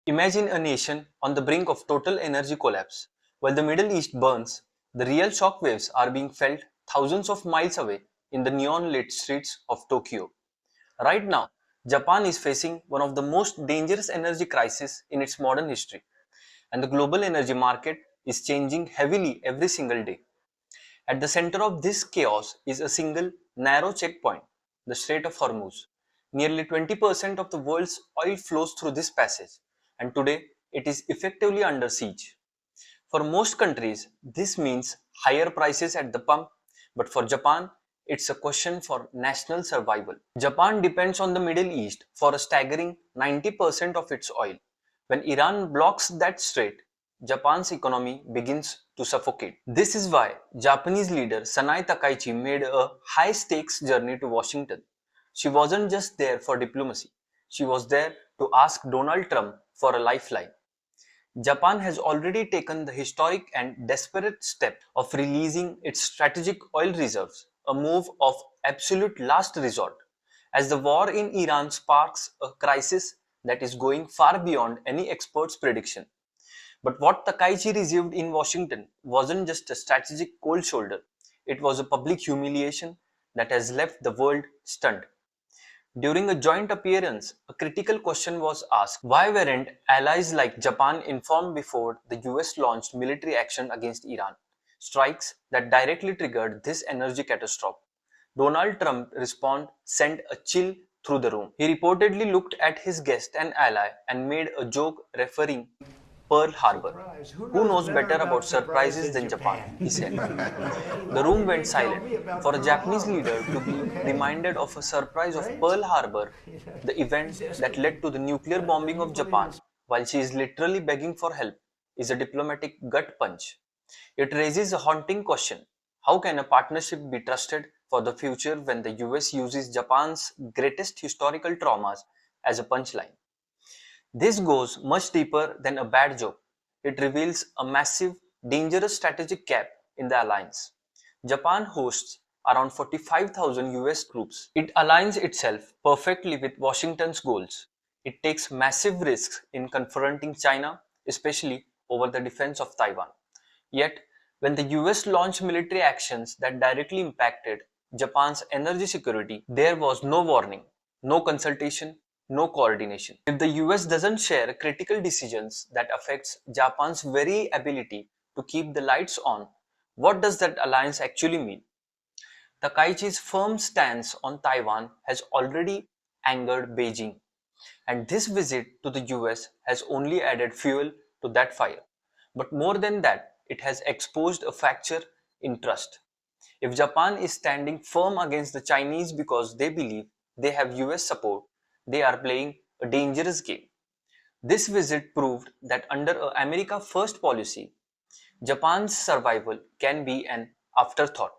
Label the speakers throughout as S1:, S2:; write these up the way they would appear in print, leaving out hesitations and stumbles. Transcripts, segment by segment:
S1: Imagine a nation on the brink of total energy collapse. While the Middle East burns, the real shockwaves are being felt thousands of miles away in the neon-lit streets of Tokyo. Right now, Japan is facing one of the most dangerous energy crises in its modern history, and the global energy market is changing heavily every single day. At the center of this chaos is a single narrow checkpoint, the Strait of Hormuz. Nearly 20% of the world's oil flows through this passage, and today it is effectively under siege. For most countries, this means higher prices at the pump, but for Japan, it's a question for national survival. Japan depends on the Middle East for a staggering 90% of its oil. When Iran blocks that strait, Japan's economy begins to suffocate. This is why Japanese leader Sanai Takaichi made a high stakes journey to Washington. She wasn't just there for diplomacy, she was there to ask Donald Trump for a lifeline. Japan has already taken the historic and desperate step of releasing its strategic oil reserves, a move of absolute last resort, as the war in Iran sparks a crisis that is going far beyond any expert's prediction. But what Takaichi received in Washington wasn't just a strategic cold shoulder, it was a public humiliation that has left the world stunned. During a joint appearance, a critical question was asked: why weren't allies like Japan informed before the US launched military action against Iran? Strikes that directly triggered this energy catastrophe. Donald Trump's response sent a chill through the room. He reportedly looked at his guest and ally and made a joke referring Pearl Harbor. Who knows better about surprises than Japan? He said. The room went silent. For a Japanese leader to be reminded of a surprise of Pearl Harbor, the event that led to the nuclear bombing of Japan, while she is literally begging for help, is a diplomatic gut punch. It raises a haunting question: how can a partnership be trusted for the future when the US uses Japan's greatest historical traumas as a punchline? This goes much deeper than a bad joke. It reveals a massive, dangerous strategic gap in the alliance. Japan hosts around 45,000 US troops. It aligns itself perfectly with Washington's goals. It takes massive risks in confronting China, especially over the defense of Taiwan. Yet, when the US launched military actions that directly impacted Japan's energy security, there was no warning, no consultation, no coordination. If the US doesn't share critical decisions that affects Japan's very ability to keep the lights on, what does that alliance actually mean? Takaichi's firm stance on Taiwan has already angered Beijing, and this visit to the US has only added fuel to that fire. But more than that, it has exposed a fracture in trust. If Japan is standing firm against the Chinese because they believe they have US support, they are playing a dangerous game. This visit proved that under a America First policy, Japan's survival can be an afterthought.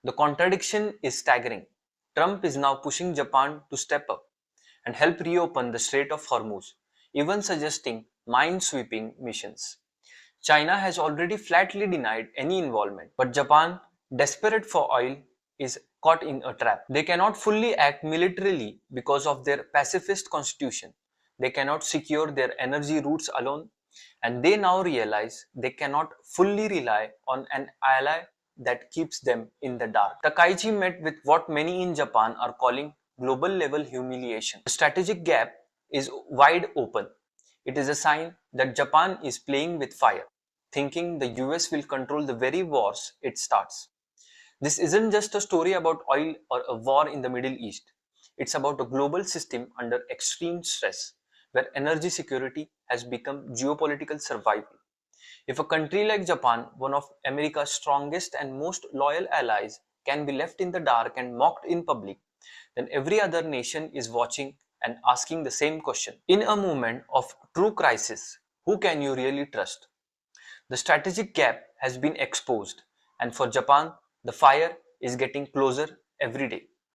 S1: The contradiction is staggering. Trump is now pushing Japan to step up and help reopen the Strait of Hormuz, even suggesting mine-sweeping missions. China has already flatly denied any involvement, but Japan, desperate for oil, is caught in a trap. They cannot fully act militarily because of their pacifist constitution. They cannot secure their energy routes alone, and they now realize they cannot fully rely on an ally that keeps them in the dark. Takaichi met with what many in Japan are calling global level humiliation. The strategic gap is wide open. It is a sign that Japan is playing with fire, thinking the US will control the very wars it starts. This isn't just a story about oil or a war in the Middle East. It's about a global system under extreme stress, where energy security has become geopolitical survival. If a country like Japan, one of America's strongest and most loyal allies, can be left in the dark and mocked in public, then every other nation is watching and asking the same question. In a moment of true crisis, who can you really trust? The strategic gap has been exposed, and for Japan, the fire is getting closer every day.